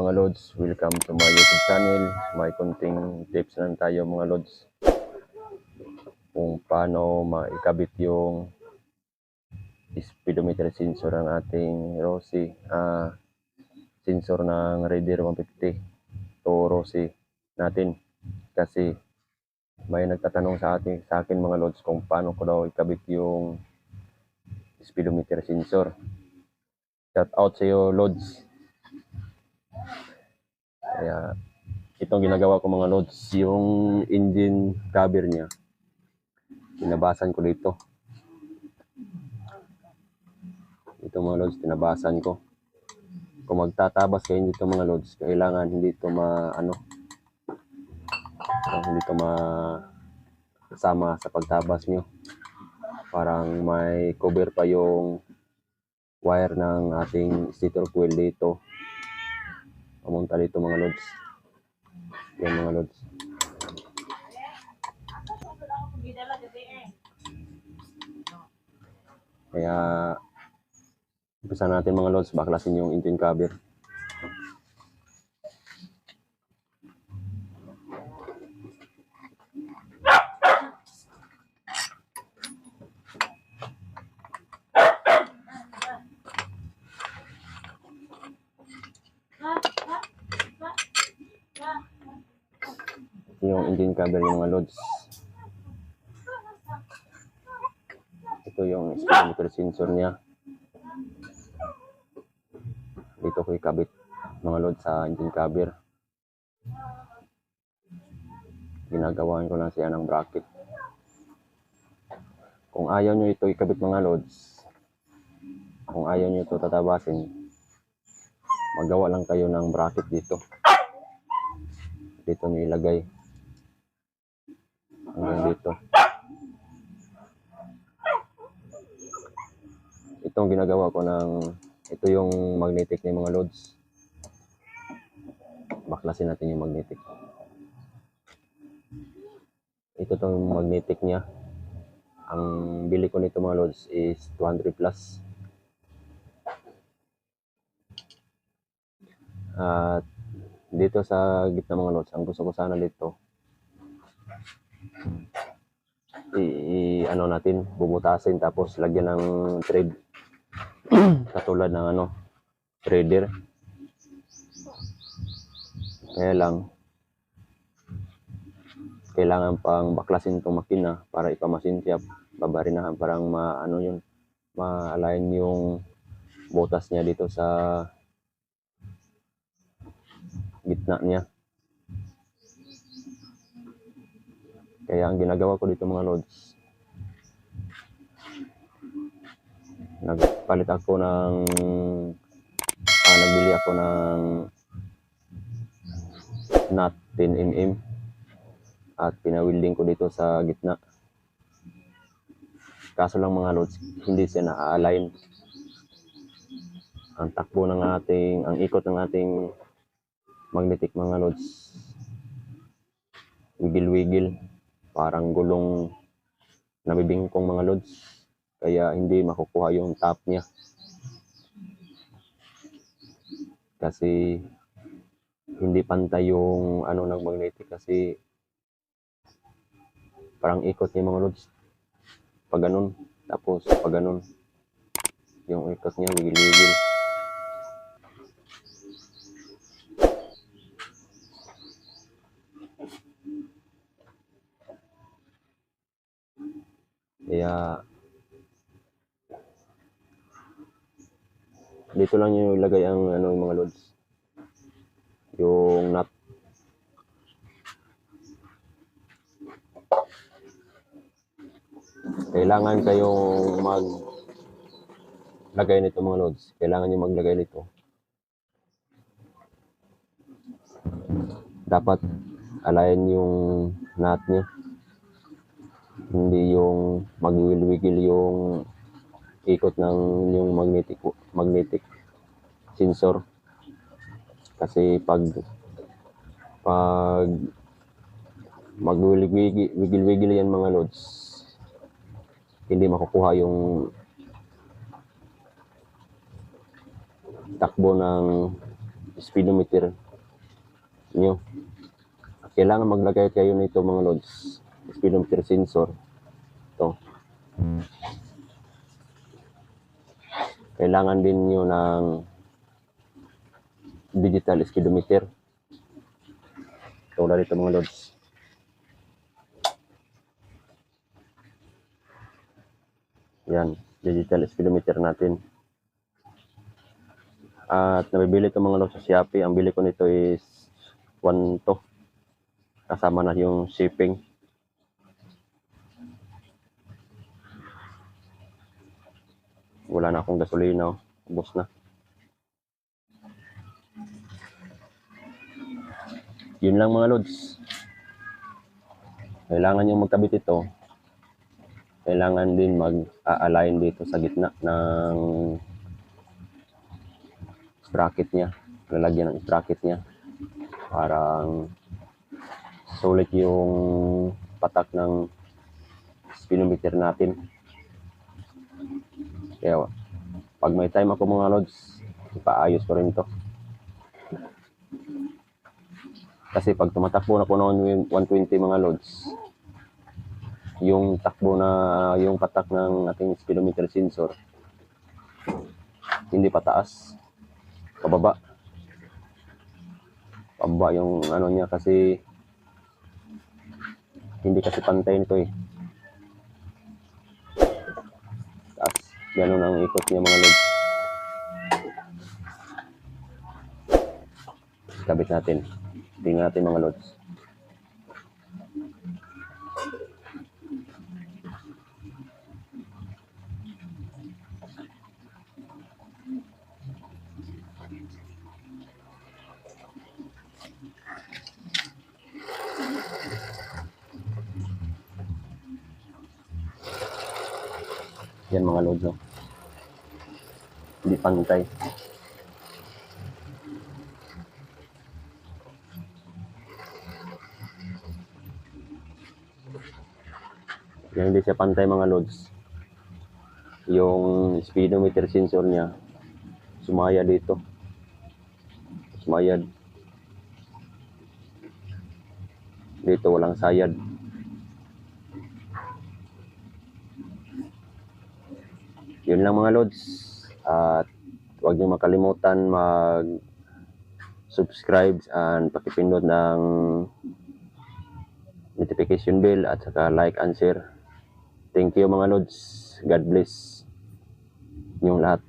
mga lods, welcome to my YouTube channel. May konting tips lang tayo mga lods kung paano maikabit yung speedometer sensor ng ating ROSI, sensor ng Raider 150 to ROSI natin. Kasi may nagtatanong sa akin mga lods kung paano ko daw ikabit yung speedometer sensor. Shout out sa iyo lods. Kaya itong ginagawa ko mga lods, yung engine cover niya, tinabasan ko dito. Ito mga lods, tinabasan ko. Kung magtatabas kayo dito mga lods, kailangan hindi ito masama sa pagtabas nyo. Parang may cover pa yung wire ng ating stator coil dito. Pamunta dito mga lods. Yan mga lods. Kaya umpisa natin mga lods, baklasin yung engine cover. Yung engine cover yung mga lods. Ito yung speedometer sensor niya. Dito ko ikabit mga lods sa engine cover. Ginagawan ko lang siya ng bracket. Kung ayaw nyo ito ikabit mga lods, kung ayaw nyo ito tatabasin, magawa lang kayo ng bracket dito. Dito nyo ilagay. Hanggang dito. Itong ginagawa ko ito yung magnetic ng mga lods. Baklasin natin yung magnetic. Ito tong magnetic niya. Ang bili ko nito mga lods is 200 plus. At dito sa gitna mga lods, ang gusto ko sana dito, natin, bubutasin tapos lagyan ng thread. Katulad ng threader. Kaya lang, kailangan pang baklasin itong makina para ipamasintyap, babarinahan, parang ma-align yung butas niya dito sa gitna niya. Kaya ang ginagawa ko dito mga lods, nagbili ako ng nut 10mm at pinawilding ko dito sa gitna. Kaso lang mga lods, hindi siya na-align. Ang ikot ng ating magnetic mga lods, wigil-wigil, parang gulong nabibingkong mga lods. Kaya hindi makukuha yung top niya. Kasi hindi pantay yung ng magnetic, kasi parang ikot niya mga lods. Pag ganun, tapos pag ganun, yung ikot niya wigil-wigil. Kaya dito lang yung ilagay ang mga lods, yung nut. Kailangan kayong maglagay nito mga lods. Kailangan nyo maglagay nito. Dapat align yung nut nyo. Hindi yung magwil-wigil yung ikot ng yung magnetic sensor. Kasi pag magwil-wigil yan mga lods, hindi makukuha yung takbo ng speedometer nyo. Kailangan maglagay kayo nito mga lods, speedometer sensor. Ito. Kailangan din nyo ng digital speedometer. Tulad ito mga lods. Yan, digital speedometer natin. At nabibili ito mga lods sa Shopee. Ang bili ko nito is 1 to. Kasama na yung shipping. Wala na akong gasolina. Ubos na. Yun lang mga lods. Kailangan yung magkabit ito. Kailangan din mag-align dito sa gitna ng sprocket niya. Lalagyan ng sprocket niya. Parang sulit yung patak ng speedometer natin. Kaya pag may time ako mga lods, ipaayos ko rin to. Kasi pag tumatakbo na po ng 120 mga lods, yung takbo na yung patak ng ating speedometer sensor hindi pataas, pababa yung ano niya, kasi hindi kasi pantay nito eh. Taas, ganun ang ikot niya mga lods. Kabit natin, tingnan natin mga lods. Yan mga lods, no? Hindi pantay. Yan, hindi siya pantay mga lods. Yung speedometer sensor niya sumaya dito. Sumayad. Dito walang sayad. Yun lang mga lods. At huwag niyo makalimutan mag-subscribe and pakipindot ng notification bell at saka like and share. Thank you mga lods. God bless yung lahat.